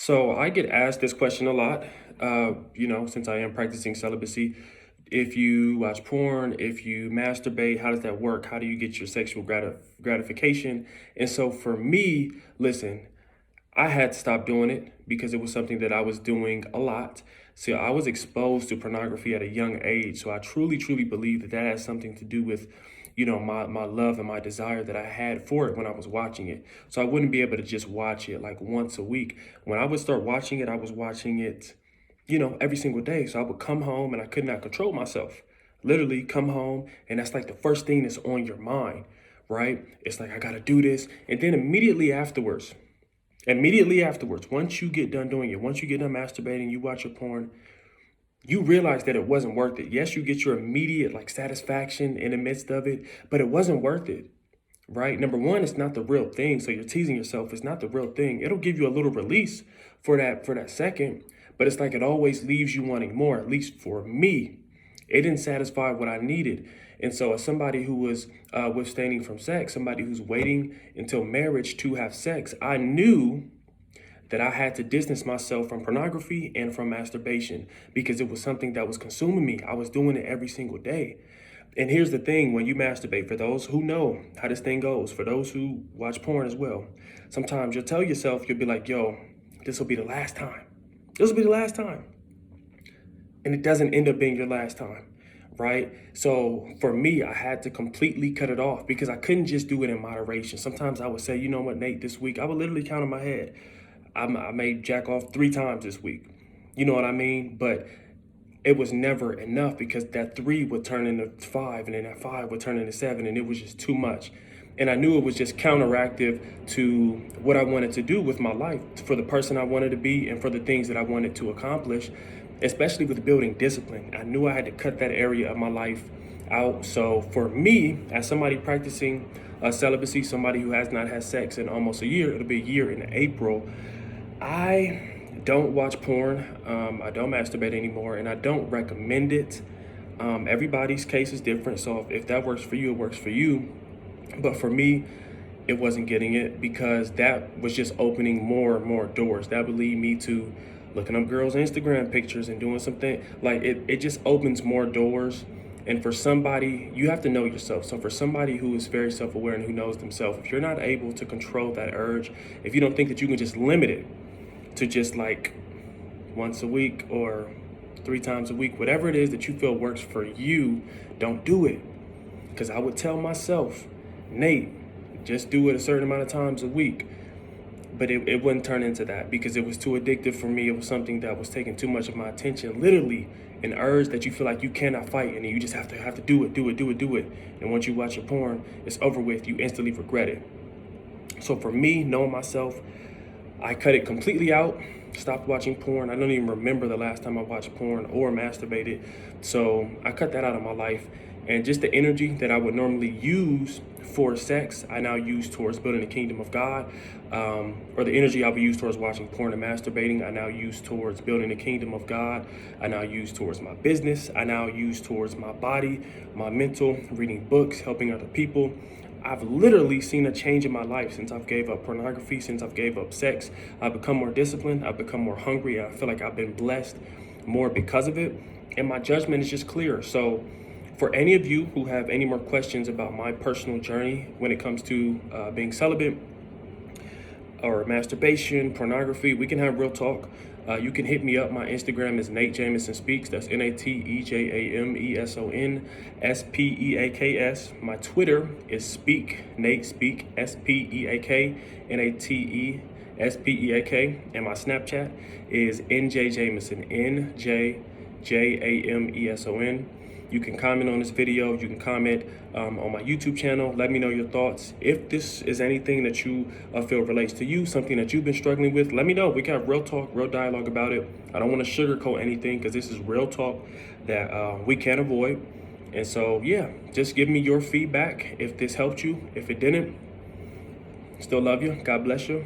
So I get asked this question a lot, since I am practicing celibacy. If you watch porn, if you masturbate, how does that work? How do you get your sexual gratification? And so for me, listen, I had to stop doing it because it was something that I was doing a lot. So I was exposed to pornography at a young age. So I truly, truly believe that that has something to do with, my love and my desire that I had for it when I was watching it. So I wouldn't be able to just watch it like once a week. When I would start watching it, I was watching it, every single day. So I would come home and I could not control myself. Literally come home and that's like the first thing that's on your mind, right? It's like, I got to do this. And then immediately afterwards, once you get done doing it, once you get done masturbating, you watch your porn, you realize that it wasn't worth it. Yes, you get your immediate like satisfaction in the midst of it, but it wasn't worth it, right? Number one, it's not the real thing. So you're teasing yourself. It's not the real thing. It'll give you a little release for that second, but it's like it always leaves you wanting more, at least for me. It didn't satisfy what I needed. And so as somebody who was abstaining from sex, somebody who's waiting until marriage to have sex, I knew that I had to distance myself from pornography and from masturbation because it was something that was consuming me. I was doing it every single day. And here's the thing, when you masturbate, for those who know how this thing goes, for those who watch porn as well, sometimes you'll tell yourself, you'll be like, yo, this will be the last time. This will be the last time. And it doesn't end up being your last time, right? So for me, I had to completely cut it off because I couldn't just do it in moderation. Sometimes I would say, you know what, Nate, this week, I would literally count in my head. I may jack off 3 times this week. You know what I mean? But it was never enough because that 3 would turn into 5 and then that 5 would turn into 7 and it was just too much. And I knew it was just counteractive to what I wanted to do with my life, for the person I wanted to be and for the things that I wanted to accomplish, especially with building discipline. I knew I had to cut that area of my life out. So for me, as somebody practicing celibacy, somebody who has not had sex in almost a year, it'll be a year in April, I don't watch porn. I don't masturbate anymore, and I don't recommend it. Everybody's case is different, so if that works for you, it works for you. But for me, it wasn't getting it because that was just opening more and more doors. That would lead me to looking up girls' Instagram pictures and doing something like it just opens more doors. And for somebody, you have to know yourself. So for somebody who is very self-aware and who knows themselves, if you're not able to control that urge, if you don't think that you can just limit it to just like once a week or 3 times a week, whatever it is that you feel works for you, don't do it. Because I would tell myself, Nate, just do it a certain amount of times a week. But it wouldn't turn into that because it was too addictive for me. It was something that was taking too much of my attention. Literally an urge that you feel like you cannot fight and you just have to do it. And once you watch your porn, it's over with. You instantly regret it. So for me, knowing myself, I cut it completely out, stopped watching porn. I don't even remember the last time I watched porn or masturbated. So I cut that out of my life. And just the energy that I would normally use for sex, I now use towards building the kingdom of God. Or the energy I would use towards watching porn and masturbating, I now use towards building the kingdom of God. I now use towards my business. I now use towards my body, my mental, reading books, helping other people. I've literally seen a change in my life since I've gave up pornography, since I've gave up sex. I've become more disciplined. I've become more hungry. I feel like I've been blessed more because of it. And my judgment is just clear. So for any of you who have any more questions about my personal journey when it comes to being celibate or masturbation, pornography, we can have real talk. You can hit me up. My Instagram is Nate Jameson Speaks. That's NateJamesonSpeaks. My Twitter is Speak Nate Speak, SpeakNatespeak. And my Snapchat is NJ Jameson, NJJameson. You can comment on this video. You can comment on my YouTube channel. Let me know your thoughts. If this is anything that you feel relates to you, something that you've been struggling with, let me know. We can have real talk, real dialogue about it. I don't want to sugarcoat anything because this is real talk that we can't avoid. And so, yeah, just give me your feedback if this helped you. If it didn't, still love you. God bless you.